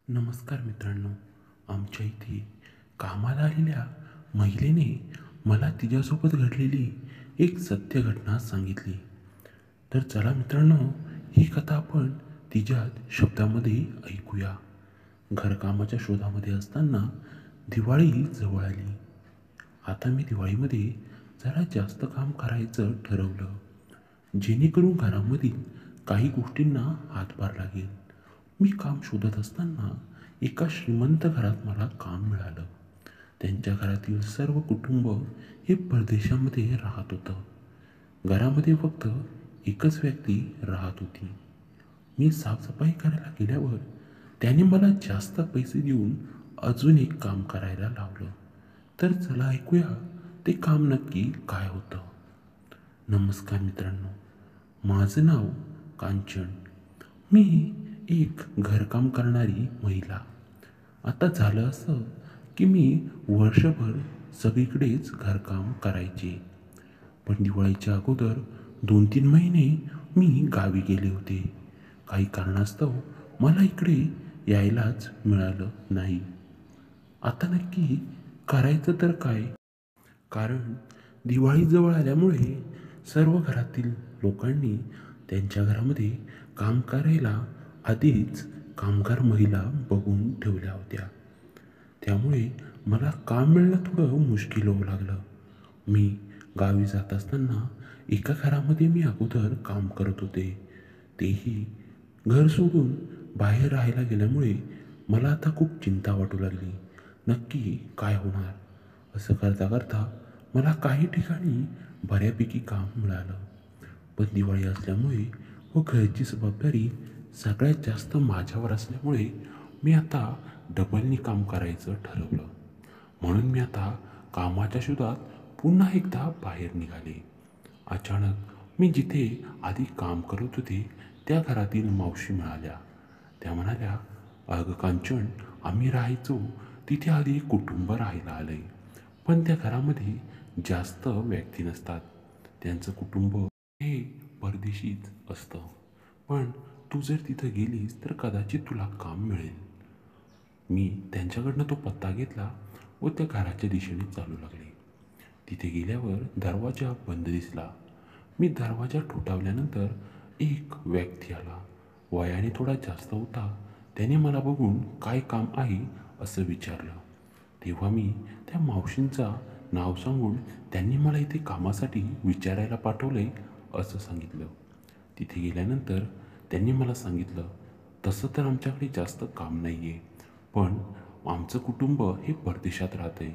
नमस्कार मित्रांनो. आमच्या इथे कामाला आलेल्या महिलेने मला तिच्यासोबत घडलेली एक सत्य घटना सांगितली. तर चला मित्रांनो, ही कथा आपण तिच्याच शब्दामध्ये ऐकूया. घरकामाच्या शोधामध्ये असताना दिवाळी जवळ आली. आता मी दिवाळीमध्ये जरा जास्त काम करायचं ठरवलं, जेणेकरून घरामधील काही गोष्टींना हातभार लागेल. मी काम शोधत असताना एका श्रीमंत घरात मला काम मिळालं. त्यांच्या घरातील सर्व कुटुंब हे परदेशामध्ये राहत होतं. घरामध्ये फक्त एकच व्यक्ती राहत होती. मी साफसफाई करायला गेल्यावर त्याने मला जास्त पैसे देऊन अजून एक काम करायला लावलं. तर चला ऐकूया ते काम नक्की काय होतं. नमस्कार मित्रांनो, माझं नाव कांचन. मी एक घरकाम करणारी महिला. आता झालं असं की मी वर्षभर सगळीकडेच घरकाम करायचे. पण दिवाळीच्या अगोदर 2-3 महिने मी गावी गेले होते. काही कारणास्तव मला इकडे यायलाच मिळालं नाही. आता नक्की करायचं तर काय? कारण दिवाळी जवळ आल्यामुळे सर्व घरातील लोकांनी त्यांच्या घरामध्ये काम करायला आधीच कामगार महिला बघून ठेवल्या होत्या. त्यामुळे मला काम मिळणं थोडं मुश्किल होऊ लागलं. मी गावी जात असताना एका घरामध्ये मी अगोदर काम करत होते. तेही घर सोडून बाहेर राहायला गेल्यामुळे मला आता खूप चिंता वाटू लागली. नक्की काय होणार? असं करता करता मला काही ठिकाणी बऱ्यापैकी काम मिळालं. पण दिवाळी असल्यामुळे व घरची जबाबदारी सगळ्यात जास्त माझ्यावर असल्यामुळे मी आता डबलनी काम करायचं ठरवलं. म्हणून मी आता कामाच्या शोधात पुन्हा एकदा बाहेर निघाले. अचानक मी जिथे आधी काम करत होते त्या घरातील मावशी मिळाल्या. त्या म्हणाल्या, "अगं कांचन, आम्ही राहायचो तिथे आधी कुटुंब राहायला आलंय. पण त्या घरामध्ये जास्त व्यक्ती नसतात. त्यांचं कुटुंब हे परदेशीच असतं. पण तू जर तिथं गेलीस तर कदाचित तुला काम मिळेल." मी त्यांच्याकडनं तो पत्ता घेतला व त्या घराच्या दिशेने चालू लागले. तिथे गेल्यावर दरवाजा बंद दिसला. मी दरवाजा ठोठावल्यानंतर एक व्यक्ती आला. वयाने थोडा जास्त होता. त्याने मला बघून काय काम आहे असं विचारलं. तेव्हा मी त्या मावशींचा नाव सांगून त्यांनी मला इथे कामासाठी विचारायला पाठवलंय असं सांगितलं. तिथे गेल्यानंतर त्यांनी मला सांगितलं, "तसं तर आमच्याकडे जास्त काम नाही आहे, पण आमचं कुटुंब हे परदेशात राहतं आहे.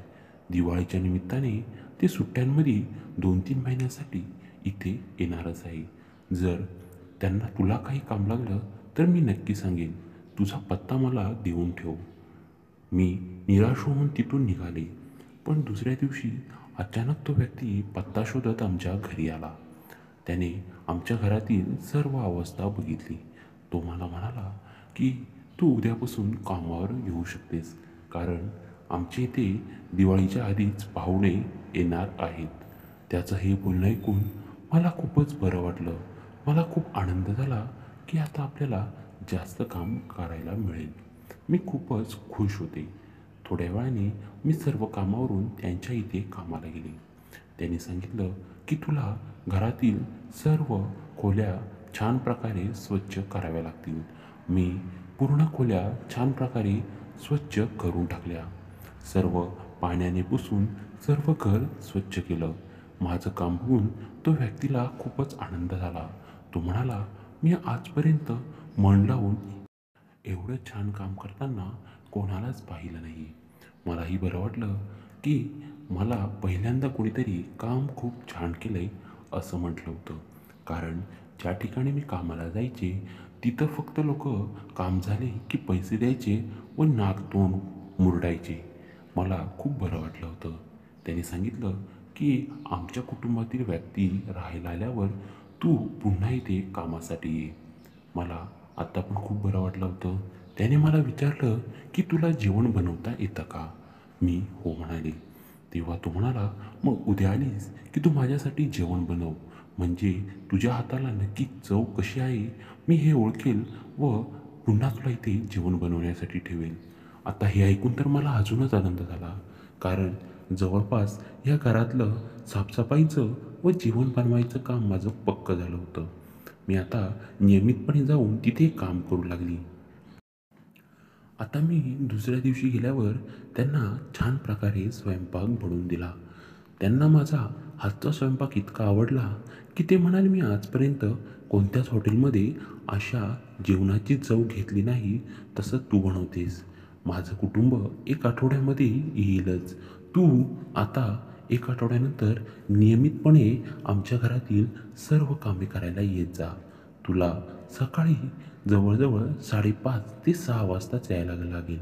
दिवाळीच्या निमित्ताने ते सुट्ट्यांमध्ये 2-3 महिन्यासाठी इथे येणारच आहे. जर त्यांना तुला काही काम लागलं तर मी नक्की सांगेन. तुझा पत्ता मला देऊन ठेव." मी निराश होऊन तिथून निघाले. पण दुसऱ्या दिवशी अचानक तो व्यक्ती पत्ता शोधत आमच्या घरी आला. त्याने आमच्या घरातील सर्व अवस्था बघितली. तो मला म्हणाला की तू उद्यापासून कामावर येऊ शकतेस, कारण आमच्या इथे दिवाळीच्या आधीच पाहुणे येणार आहेत. त्याचं हे बोलणं ऐकून मला खूपच बरं वाटलं. मला खूप आनंद झाला की आता आपल्याला जास्त काम करायला मिळेल. मी खूपच खुश होते. थोड्या वेळाने मी सर्व कामावरून त्यांच्या इथे कामाला गेले. त्यांनी सांगितलं की तुला घरातील सर्व खोल्या छान प्रकारे स्वच्छ कराव्या लागतील. मी पूर्ण खोल्या छान प्रकारे स्वच्छ करून टाकल्या. सर्व पाण्याने पुसून सर्व घर स्वच्छ केलं. माझं काम बघून तो व्यक्तीला खूपच आनंद झाला. तो म्हणाला, "मी आजपर्यंत मन लावून एवढं छान काम करताना कोणालाच पाहिलं नाही." मलाही बरं वाटलं की मला पहिल्यांदा कोणीतरी काम खूप छान केलंय असं म्हटलं होतं. कारण ज्या ठिकाणी मी कामाला जायचे तिथं फक्त लोक काम झाले की पैसे द्यायचे व नाक तोंड मुरडायचे. मला खूप बरं वाटलं होतं. त्यांनी सांगितलं की आमच्या कुटुंबातील व्यक्ती राहायला आल्यावर तू पुन्हा इथे कामासाठी ये. मला आत्ता पण खूप बरं वाटलं होतं. त्याने मला विचारलं की तुला जेवण बनवता येतं का? मी हो म्हणाले. तेव्हा तो म्हणाला, "मग उद्या आलीस की तू माझ्यासाठी जेवण बनव. म्हणजे तुझ्या हाताला नक्की चव कशी आहे मी हे ओळखेल व पुन्हा तुला इथे जेवण बनवण्यासाठी ठेवेल. आता हे ऐकून तर मला अजूनच आनंद झाला, कारण जवळपास या घरातलं साफसफाईचं व जेवण बनवायचं काम माझं पक्कं झालं होतं. मी आता नियमितपणे जाऊन तिथे काम करू लागली. आता मी दुसऱ्या दिवशी गेल्यावर त्यांना छान प्रकारे स्वयंपाक बनवून दिला. त्यांना माझा हातचा स्वयंपाक इतका आवडला की ते म्हणाले, मी आजपर्यंत कोणत्याच हॉटेलमध्ये अशा जेवणाची चव घेतली नाही, तसं तू बनवतेस. माझं कुटुंब 1 आठवड्यामध्ये येईलच. तू आता 1 आठवड्यानंतर नियमितपणे आमच्या घरातील सर्व कामे करायला येत जा. तुला सकाळी जवळजवळ 5:30 ते 6 वाजताच यायला लागेल,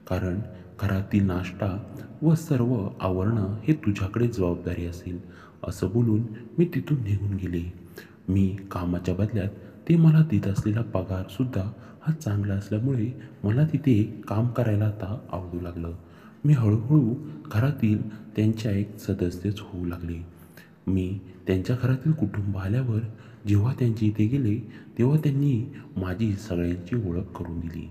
कारण घरातील नाश्ता व सर्व आवरणं हे तुझ्याकडे जबाबदारी असेल. असं बोलून मी तिथून निघून गेले. मी कामाच्या बदल्यात ते मला देत असलेला पगारसुद्धा हा चांगला असल्यामुळे मला तिथे काम करायला आता आवडू लागलं. मी हळूहळू घरातील त्यांच्या एक सदस्यच होऊ लागले. मी त्यांच्या घरातील कुटुंब आल्यावर जेव्हा त्यांच्या इथे गेले, तेव्हा त्यांनी माझी सगळ्यांची ओळख करून दिली.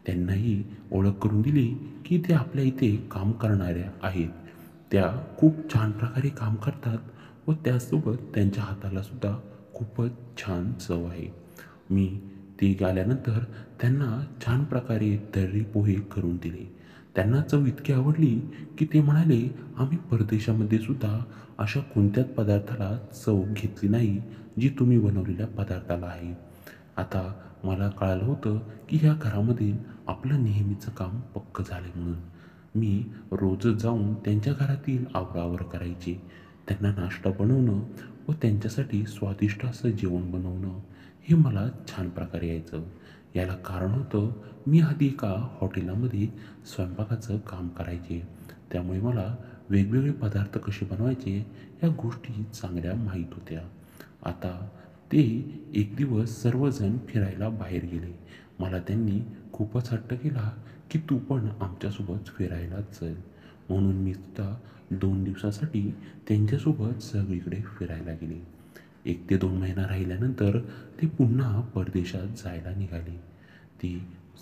त्यांनाही ओळख करून दिली की ते आपल्या इथे काम करणाऱ्या आहेत. त्या खूप छान प्रकारे काम करतात व त्याचसोबत त्यांच्या हातालासुद्धा खूपच छान चव आहे. मी ते आल्यानंतर त्यांना छान प्रकारे तर्री पोहे करून दिले. त्यांना चव इतकी आवडली की ते म्हणाले, आम्ही परदेशामध्ये सुद्धा अशा कोणत्याच पदार्थाला चव घेतली नाही जी तुम्ही बनवलेल्या पदार्थाला आहे. आता मला कळालं होतं की ह्या घरामध्ये आपलं नेहमीचं काम पक्कं झालं म्हणून. मी रोजच जाऊन त्यांच्या घरातील आवराआवर करायचे. त्यांना नाश्ता बनवणं व त्यांच्यासाठी स्वादिष्ट असं जेवण बनवणं हे मला छान प्रकारे यायचं. याला कारण होतं, मी आधी एका हॉटेलामध्ये स्वयंपाकाचं काम करायचे. त्यामुळे मला वेगवेगळे पदार्थ कसे बनवायचे या गोष्टी चांगल्या माहीत होत्या. आता ते एक दिवस सर्वजण फिरायला बाहेर गेले. मला त्यांनी खूपच हट्ट केला की तू पण आमच्यासोबत फिरायला चल. म्हणून मी सुद्धा 2 दिवसासाठी त्यांच्यासोबत सगळीकडे फिरायला गेले. 1 ते 2 महिना राहिल्यानंतर ते पुन्हा परदेशात जायला निघाले. ते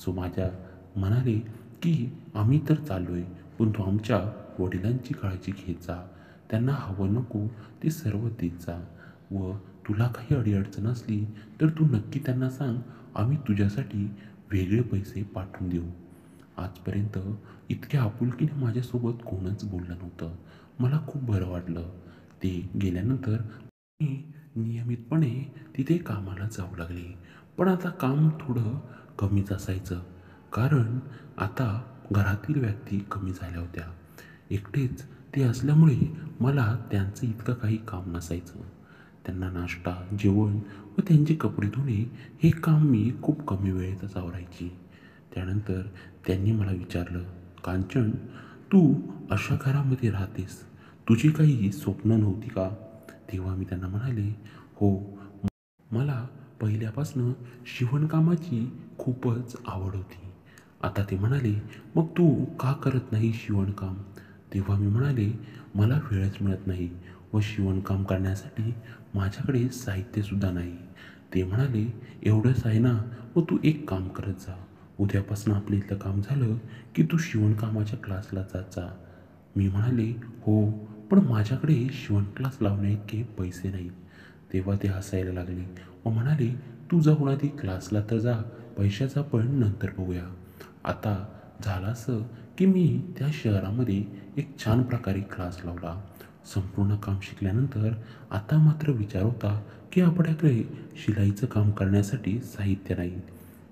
माझ्या म्हणाले की आम्ही तर चाललो आहे, पण तू आमच्या वडिलांची काळजी घेत जा. त्यांना हवं नको ते सर्व देत जा व तुला काही अडीअडचण असली तर तू नक्की त्यांना सांग. आम्ही तुझ्यासाठी वेगळे पैसे पाठवून देऊ. आजपर्यंत इतक्या आपुलकीने माझ्यासोबत कोणच बोललं नव्हतं. मला खूप बरं वाटलं. ते गेल्यानंतर मी नियमितपणे तिथे कामाला जाऊ लागले. पण आता काम थोडं कमीच असायचं, कारण आता घरातील व्यक्ती कमी झाल्या होत्या. एकटेच ते असल्यामुळे मला त्यांचं इतकं काही काम नसायचं. त्यांना नाश्ता, जेवण व त्यांचे कपडे धुणे हे काम मी खूप कमी वेळेतच आवरायची. त्यानंतर त्यांनी मला विचारलं, कांचन, तू अशा घरामध्ये राहतेस, तुझी काही स्वप्न नव्हती का? तेव्हा मी त्यांना म्हणाले, हो, मला पहिल्यापासून शिवणकामाची खूपच आवड होती. आता ते म्हणाले, मग तू का करत नाही शिवणकाम? तेव्हा मी म्हणाले, मला वेळच मिळत नाही व शिवणकाम करण्यासाठी माझ्याकडे साहित्यसुद्धा नाही. ते म्हणाले, एवढंच आहे ना, मग तू एक काम करत जा. उद्यापासून आपलं इथलं काम झालं की तू शिवणकामाच्या क्लासला जात जा. मी म्हणाले, हो, पण माझ्याकडे शिवण क्लास लावण्याइतके पैसे नाहीत. तेव्हा ते हसायला लागले व म्हणाले, तू जाऊन आधी क्लासला तर जा, पैशाचं आपण नंतर बघूया. आता झालं असं की मी त्या शहरामध्ये एक छान प्रकारे क्लास लावला. संपूर्ण काम शिकल्यानंतर आता मात्र विचार होता की आपल्याकडे शिलाईचं काम करण्यासाठी साहित्य नाही.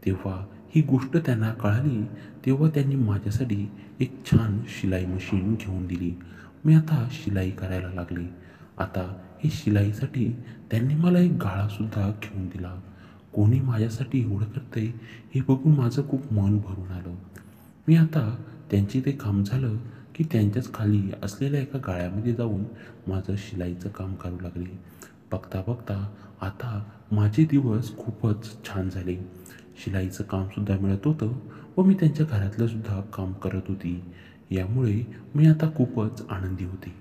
तेव्हा ही गोष्ट त्यांना कळाली, तेव्हा त्यांनी माझ्यासाठी एक छान शिलाई मशीन घेऊन दिली. मी आता शिलाई करायला लागले. आता ही शिलाईसाठी त्यांनी मला एक गाळासुद्धा घेऊन दिला. कोणी माझ्यासाठी एवढं करतंय हे बघून माझं खूप मन भरून आलं. मी आता त्यांचे ते काम झालं की त्यांच्याच खाली असलेल्या एका गाळ्यामध्ये जाऊन माझं शिलाईचं काम करू लागले. बघता बघता आता माझे दिवस खूपच छान झाले. शिलाईचं कामसुद्धा मिळत होतं व मी त्यांच्या घरातलंसुद्धा काम करत होती. यामुळे मी आता खूपच आनंदी होते.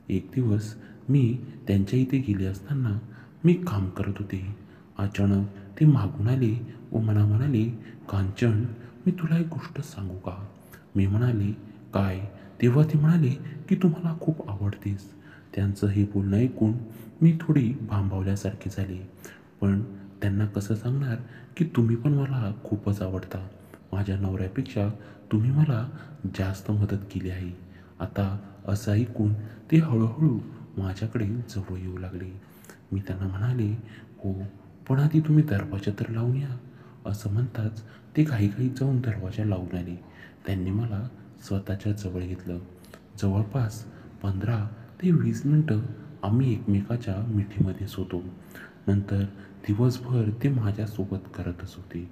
एक दिवस मी त्यांच्या इथे गेले असताना मी काम करत होते. अचानक ते मागून आले व मला म्हणाले, कांचन, मी तुला एक गोष्ट सांगू का? मी म्हणाले, काय? तेव्हा ते म्हणाले की तू मला खूप आवडतेस. त्यांचं हे बोलणं ऐकून मी थोडी भांबावल्यासारखी झाली. पण त्यांना कसं सांगणार की तुम्ही पण मला खूपच आवडता. माझ्या नवऱ्यापेक्षा तुम्ही मला जास्त मदत केली आहे. आता असं ऐकून ते हळूहळू माझ्याकडे जवळ येऊ लागले. मी त्यांना म्हणाले, हो, पण आधी तुम्ही दरवाजा तर लावून या. असं म्हणताच ते घाईघाईत जाऊन दरवाजा लावून आले. त्यांनी मला स्वतःच्या जवळ घेतलं. जवळपास 15 ते 20 मिनटं आम्ही एकमेकाच्या मिठीमध्येच होतो. नंतर दिवसभर ते माझ्यासोबत करतच होते.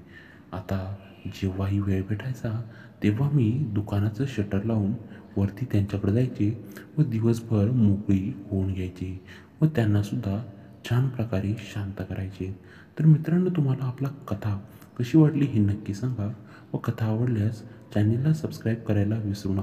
आता जेव्हाही वेळ भेटायचा तेव्हा मी दुकानाचं शटर लावून वरती त्यांच्याकडे जायचे व दिवसभर मोकळी होऊन घ्यायचे व त्यांनासुद्धा छान प्रकारे शांत करायचे. तर मित्रांनो, तुम्हाला आपला कथा कशी वाटली हे नक्की सांगा व कथा आवडल्यास चॅनेलला सबस्क्राईब करायला विसरू नका.